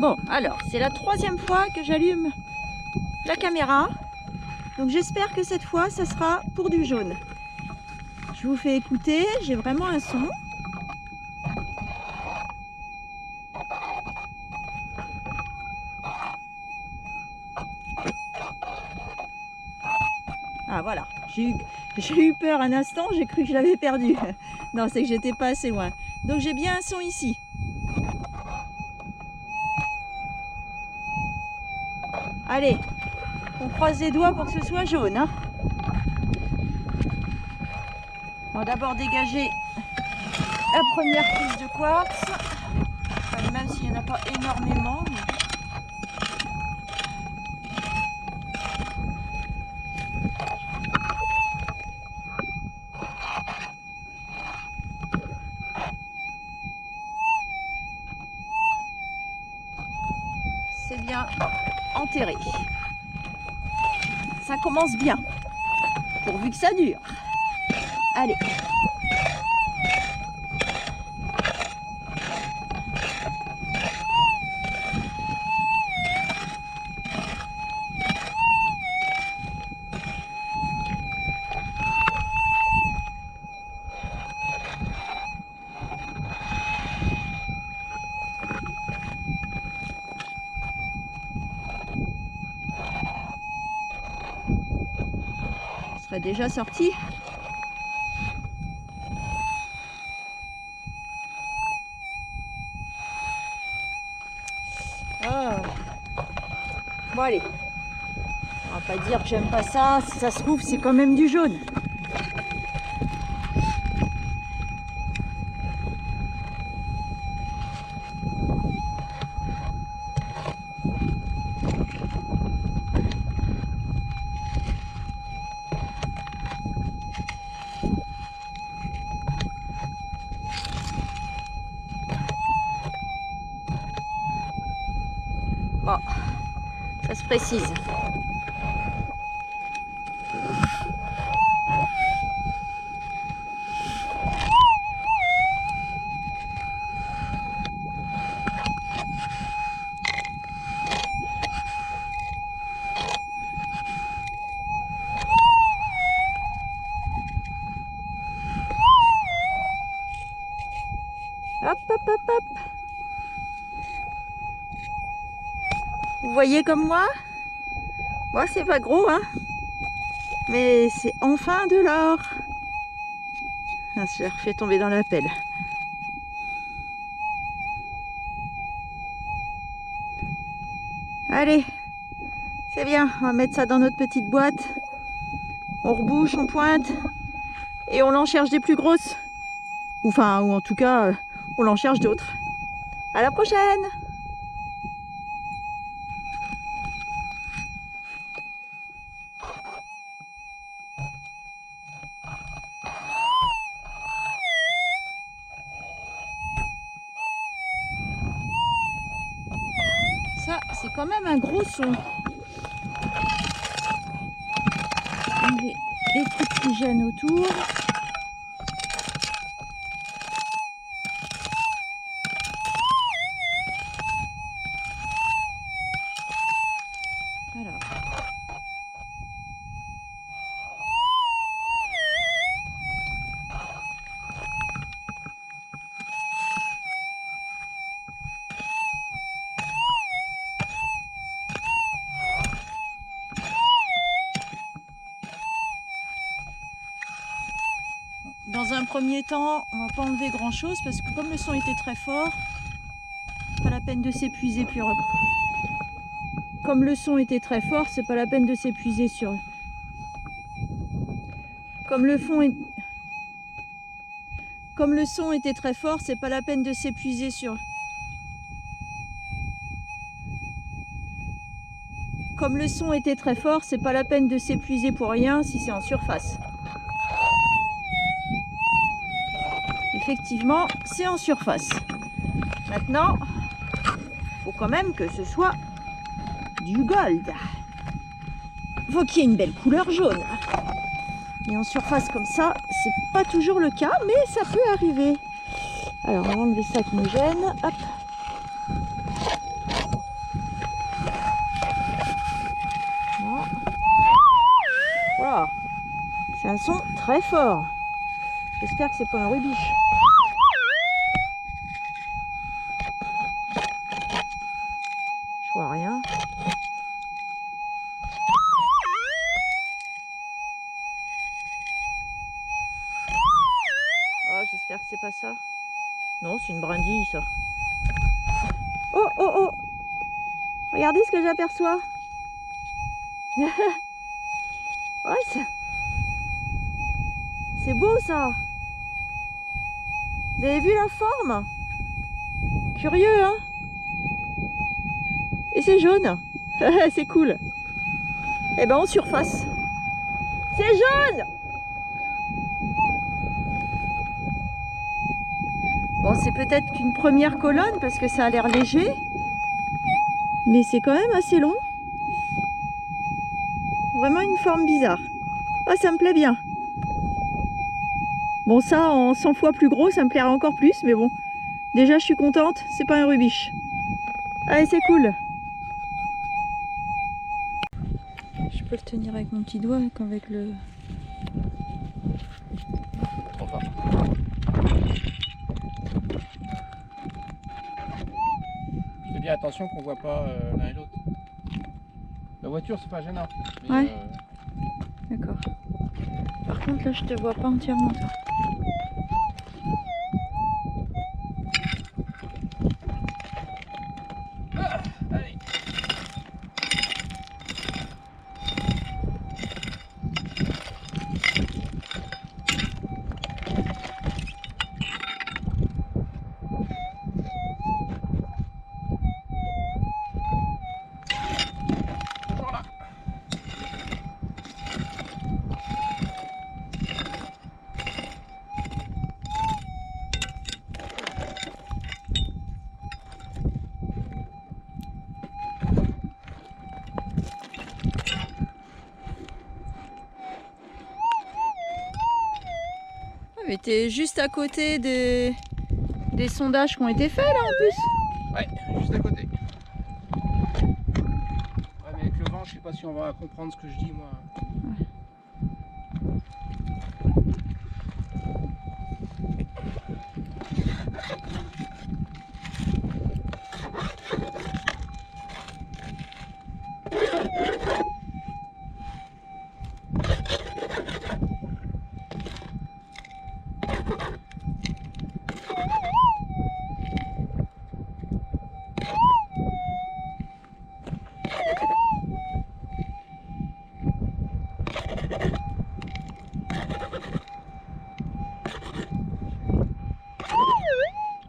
Bon, alors, c'est la 3e fois que j'allume la caméra. Donc j'espère que cette fois, ça sera pour du jaune. Je vous fais écouter, j'ai vraiment un son. Ah voilà, j'ai eu peur un instant, j'ai cru que je l'avais perdu. Non, c'est que j'étais pas assez loin. Donc j'ai bien un son ici. Allez, on croise les doigts pour que ce soit jaune. Hein. On va d'abord dégager la première couche de quartz. Enfin, même s'il n'y en a pas énormément. Mais... c'est bien enterré. Ça commence bien, pourvu que ça dure. Allez. On serait déjà sorti. Oh. Bon allez, on va pas dire que j'aime pas ça, si ça se trouve c'est quand même du jaune. Bon, ça se précise. Hop, hop, hop, hop. Vous voyez comme moi? Moi, c'est pas gros, hein. Mais c'est enfin de l'or. Ah, je l'ai refait tomber dans la pelle. Allez, c'est bien. On va mettre ça dans notre petite boîte. On rebouche, on pointe. Et on en cherche des plus grosses. Enfin, ou en tout cas, on en cherche d'autres. À la prochaine! Ça, c'est quand même un gros son. Enlever les trucs qui gênent autour. Alors. Dans un premier temps, on va pas enlever grand chose parce que comme le son était très fort, pas la peine de s'épuiser plus. Comme le son était très fort, c'est pas la peine de s'épuiser sur. Comme le son était très fort, c'est pas la peine de s'épuiser sur. Comme le son était très fort, c'est pas la peine de s'épuiser pour rien si c'est en surface. Effectivement, c'est en surface. Maintenant, il faut quand même que ce soit du gold. Il faut qu'il y ait une belle couleur jaune. Et en surface comme ça, c'est pas toujours le cas, mais ça peut arriver. Alors, on va enlever ça qui nous gêne. Hop. un son très fort. J'espère que c'est pas un rubiche. Je vois rien. Oh, j'espère que c'est pas ça. Non, c'est une brindille, ça. Oh, oh, oh! Regardez ce que j'aperçois. Ouais, c'est beau, ça. Vous avez vu la forme? Curieux, hein? Et c'est jaune. C'est cool. Eh ben, en surface. C'est jaune! Bon, c'est peut-être qu'une première colonne parce que ça a l'air léger. Mais c'est quand même assez long. Vraiment une forme bizarre. Ah, ça me plaît bien. Bon, ça, en 100 fois plus gros, ça me plairait encore plus. Mais bon, déjà, je suis contente. C'est pas un rubiche. Allez, c'est cool. Je peux le tenir avec mon petit doigt qu'avec le... Trop fort. Fais bien attention qu'on voit pas l'un et l'autre. La voiture, c'est pas gênant. Mais, ouais. D'accord. Par contre, là, je te vois pas entièrement, toi. Ah, allez. Toujours là. Mais t'es juste à côté des sondages qui ont été faits là en plus. Ouais, juste à côté. Ouais, mais avec le vent, je sais pas si on va comprendre ce que je dis, moi. Ouais.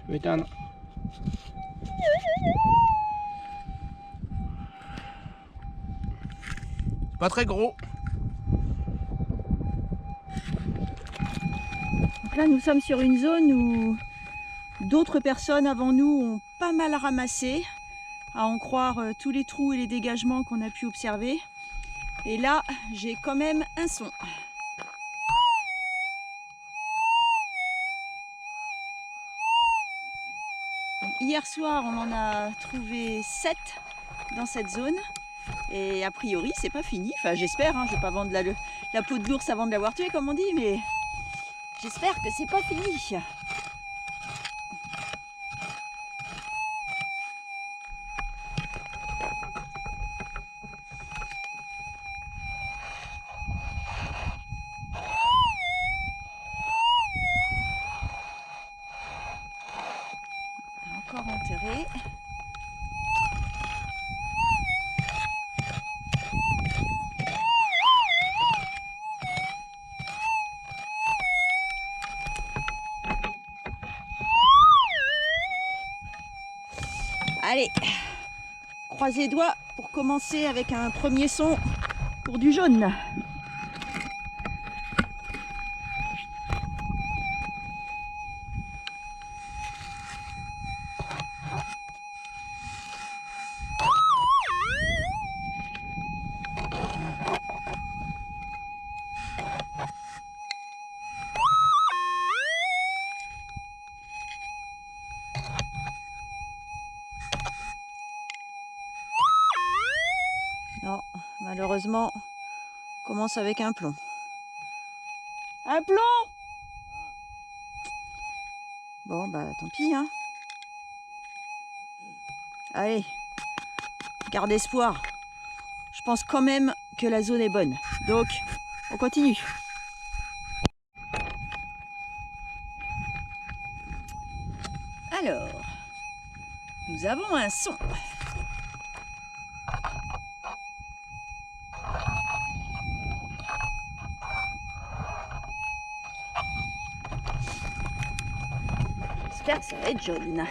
Tu peux éteindre. Pas très gros. Donc là, nous sommes sur une zone où d'autres personnes avant nous ont pas mal ramassé, à en croire tous les trous et les dégagements qu'on a pu observer. Et là, j'ai quand même un son. Donc, hier soir, on en a trouvé 7 dans cette zone. Et a priori, c'est pas fini. Enfin, j'espère, hein, je vais pas vendre la peau de l'ours avant de l'avoir tué, comme on dit, mais j'espère que c'est pas fini. Encore enterré. Allez, croisez les doigts pour commencer avec un premier son pour du jaune. Non, malheureusement, on commence avec un plomb. Un plomb. Bon, bah tant pis, hein. Allez, garde espoir. Je pense quand même que la zone est bonne. Donc, on continue. Alors, nous avons un son. J'espère que ça va être jaune.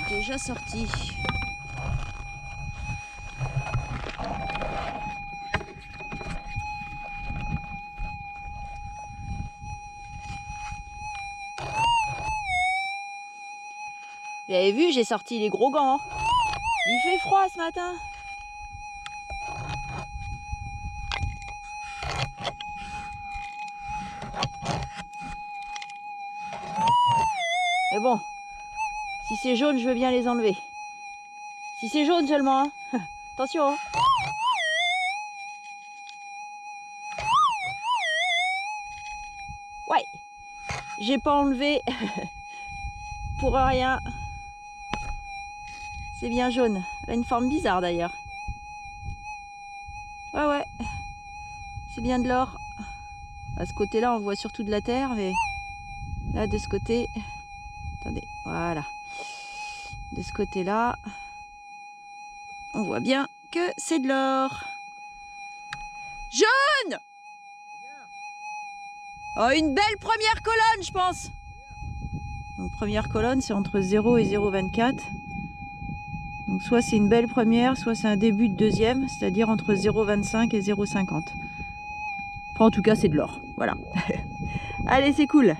Déjà sorti. Vous avez vu, j'ai sorti les gros gants. Il fait froid ce matin. Mais bon, si c'est jaune, je veux bien les enlever. Si c'est jaune seulement, hein. Attention. Hein. Ouais, j'ai pas enlevé pour rien. C'est bien jaune. Elle a une forme bizarre d'ailleurs. Ouais, ouais. C'est bien de l'or. À ce côté-là, on voit surtout de la terre, mais là, de ce côté... Attendez, voilà. De ce côté-là, on voit bien que c'est de l'or. Jaune! Oh, une belle première colonne, je pense. Donc, première colonne, c'est entre 0 et 0,24. Donc, soit c'est une belle première, soit c'est un début de deuxième, c'est-à-dire entre 0,25 et 0,50. Enfin, en tout cas, c'est de l'or. Voilà. Allez, c'est cool.